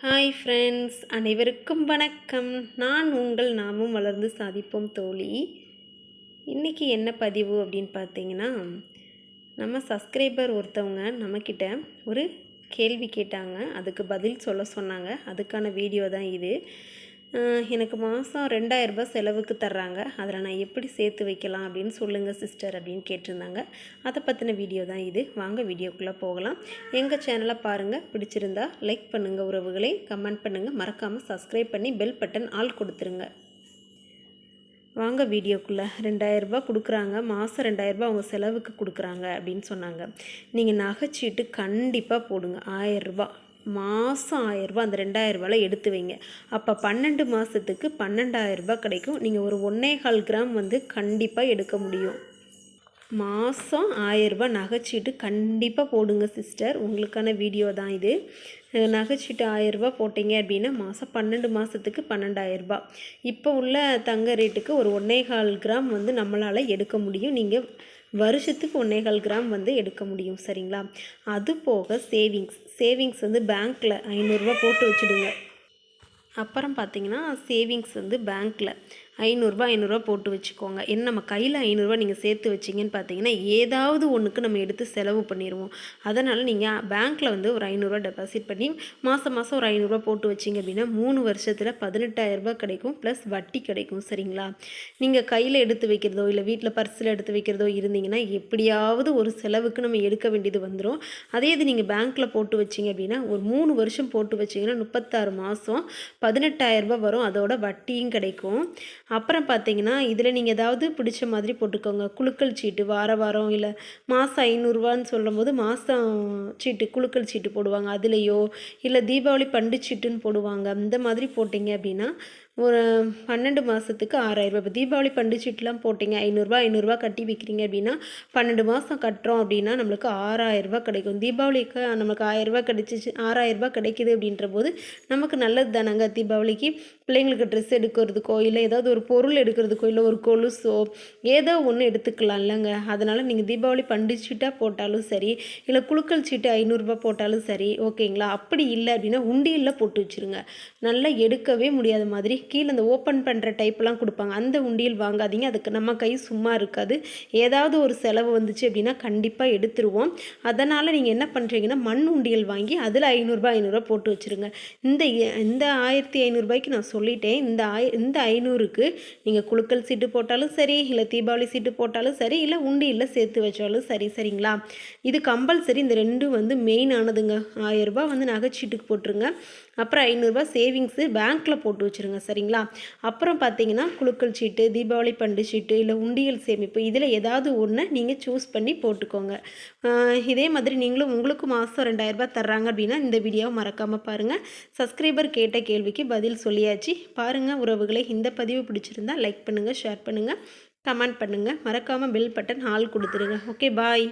Hi friends, அனைவருக்கும் வணக்கம். நான் உங்கள் நாமும் வளர்ந்து சாதிப்போம் தோழி. இன்றைக்கி என்ன பதிவு அப்படின்னு பார்த்தீங்கன்னா, நம்ம சப்ஸ்கிரைபர் ஒருத்தவங்க நம்மக்கிட்ட ஒரு கேள்வி கேட்டாங்க. அதுக்கு பதில் சொல்ல சொன்னாங்க. அதுக்கான வீடியோ தான் இது. எனக்கு மாதம் 2000 ரூபாய் செலவுக்கு தர்றாங்க. அதில் நான் எப்படி சேர்த்து வைக்கலாம் அப்படின்னு சொல்லுங்கள் சிஸ்டர் அப்படின்னு கேட்டிருந்தாங்க. அதை பற்றின வீடியோ தான் இது. வாங்க வீடியோக்குள்ளே போகலாம். எங்கள் சேனலை பாருங்கள், பிடிச்சிருந்தா லைக் பண்ணுங்கள் உறவுகளை, கமெண்ட் பண்ணுங்கள், மறக்காமல் சப்ஸ்கிரைப் பண்ணி பெல் பட்டன் ஆல் கொடுத்துருங்க. வாங்க வீடியோக்குள்ளே. 2000 ரூபாய் கொடுக்குறாங்க, மாதம் 2000 ரூபாய் அவங்க செலவுக்கு கொடுக்குறாங்க அப்படின்னு சொன்னாங்க. நீங்கள் நகைச்சீட்டு கண்டிப்பாக போடுங்க. 1000 ரூபாய் மாதம் 1000 ரூபாய் அந்த 2000 ரூபாயில் எடுத்து வைங்க. அப்போ 12 மாதத்துக்கு 12,000 ரூபாய் கிடைக்கும். நீங்கள் ஒரு 1.25 கிராம் கண்டிப்பாக எடுக்க முடியும். மாதம் 1000 ரூபாய் நகைச்சீட்டு கண்டிப்பாக போடுங்க சிஸ்டர். உங்களுக்கான வீடியோ தான் இது. நகைச்சீட்டு 1000 ரூபாய் போட்டிங்க அப்படின்னா மாதம் 12 மாதத்துக்கு 12,000 ரூபாய். இப்போ உள்ள தங்க ரேட்டுக்கு ஒரு 1.25 கிராம் நம்மளால் எடுக்க முடியும். நீங்கள் வருஷத்துக்கு 1.25 கிராம் எடுக்க முடியும். சரிங்களா? அது போக சேவிங்ஸ் பேங்க்கில் 500 ரூபாய் போட்டு வச்சுடுங்க. அப்புறம் பார்த்தீங்கன்னா சேவிங்ஸ் பேங்க்கில் 500 ரூபாய் போட்டு வச்சுக்கோங்க. ஏன்னா நம்ம கையில் 500 ரூபாய் நீங்கள் சேர்த்து வச்சிங்கன்னு பார்த்தீங்கன்னா ஏதாவது ஒன்றுக்கு நம்ம எடுத்து செலவு பண்ணிடுவோம். அதனால் நீங்கள் பேங்க்கில் ஒரு 500 ரூபாய் டெபாசிட் பண்ணி மாதம் ஒரு 500 ரூபாய் போட்டு வச்சிங்க அப்படின்னா 3 வருஷத்தில் 18,000 ரூபாய் கிடைக்கும். ப்ளஸ் வட்டி கிடைக்கும். சரிங்களா? நீங்கள் கையில் எடுத்து வைக்கிறதோ இல்லை வீட்டில் பர்ஸில் எடுத்து வைக்கிறதோ இருந்தீங்கன்னா எப்படியாவது ஒரு செலவுக்கு நம்ம எடுக்க வேண்டியது வந்துடும். அதே இது நீங்கள் பேங்க்கில் போட்டு வச்சிங்க அப்படின்னா ஒரு 3 வருஷம் போட்டு வச்சிங்கன்னா 36 மாதம் 18,000 ரூபாய் வரும். அதோட வட்டியும் கிடைக்கும். அப்புறம் பார்த்தீங்கன்னா இதில் நீங்கள் ஏதாவது பிடிச்ச மாதிரி போட்டுக்கோங்க. குலுக்கல் சீட்டு வாரம் இல்லை மாதம் 500 ரூபான்னு சொல்லும்போது மாதம் சீட்டு குலுக்கல் சீட்டு போடுவாங்க. அதுலேயோ இல்லை தீபாவளி பண்டு சீட்டுன்னு போடுவாங்க. அந்த மாதிரி போட்டிங்க அப்படின்னா ஒரு 12 மாதத்துக்கு 6,000 ரூபாய். இப்போ தீபாவளி பண்டு சீட்டுலாம் போட்டிங்க 500 ரூபாய் கட்டி வைக்கிறீங்க அப்படின்னா 12 மாதம் கட்டுறோம் அப்படின்னா நம்மளுக்கு 6,000 ரூபாய் கிடைக்கும். தீபாவளிக்கு நமக்கு 1000 ரூபாய் கிடைச்சிச்சு, 6,000 ரூபாய் கிடைக்கிது அப்படின்ற போது நமக்கு நல்லது தானங்க. தீபாவளிக்கு பிள்ளைங்களுக்கு ட்ரெஸ் எடுக்கிறதுக்கோ இல்லை ஏதாவது ஒரு பொருள் எடுக்கிறதுக்கோ இல்லை ஒரு கொலுசோ ஏதோ ஒன்று எடுத்துக்கலாம் இல்லைங்க. அதனால் நீங்கள் தீபாவளி பண்டு சீட்டாக போட்டாலும் சரி இல்லை குலுக்கல் சீட்டு 500 ரூபாய் போட்டாலும் சரி, ஓகேங்களா? அப்படி இல்லை அப்படின்னா உண்டியலில் போட்டு வச்சுருங்க. நல்லா எடுக்கவே முடியாத மாதிரி கீழே அந்த ஓப்பன் பண்ணுற டைப்லாம் கொடுப்பாங்க. அந்த உண்டியல் வாங்காதீங்க. அதுக்கு நம்ம கை சும்மா இருக்காது. ஏதாவது ஒரு செலவு வந்துச்சு அப்படின்னா கண்டிப்பாக எடுத்துருவோம். அதனால் நீங்கள் என்ன பண்ணுறீங்கன்னா மண் உண்டியல் வாங்கி அதில் 500 ரூபாய் போட்டு வச்சுருங்க. இந்த 1500 ரூபாய்க்கு நான் சொல்லிட்டேன். இந்த 500க்கு நீங்கள் குலுக்கல் சீட்டு போட்டாலும் சரி இல்லை தீபாவளி சீட்டு போட்டாலும் சரி இல்லை உண்டியலில் சேர்த்து வச்சாலும் சரி. சரிங்களா? இது கம்பல்சரி. இந்த ரெண்டும் மெயின் ஆனதுங்க. 1000 ரூபாய் நகைச்சீட்டுக்கு போட்டுருங்க. அப்புறம் 500 ரூபாய் சேவிங்ஸு பேங்க்கில் போட்டு வச்சுருங்க. சரிங்களா? அப்புறம் பார்த்தீங்கன்னா குலுக்கல் சீட்டு, தீபாவளி பண்டு சீட்டு இல்லை உண்டியல் சேமிப்பு இதில் ஏதாவது ஒன்று நீங்கள் சூஸ் பண்ணி போட்டுக்கோங்க. இதே மாதிரி நீங்களும் உங்களுக்கு மாதம் 2000 ரூபாய் தர்றாங்க அப்படின்னா இந்த வீடியோவை மறக்காமல் பாருங்கள். சப்ஸ்கிரைபர் கேட்ட கேள்விக்கு பதில் சொல்லியாச்சு. பாருங்கள் உறவுகளை. இந்த பதிவு பிடிச்சிருந்தா லைக் பண்ணுங்கள், ஷேர் பண்ணுங்கள், கமெண்ட் பண்ணுங்கள், மறக்காமல் பெல் பட்டன் ஆல் கொடுத்துருங்க. ஓகே, பாய்.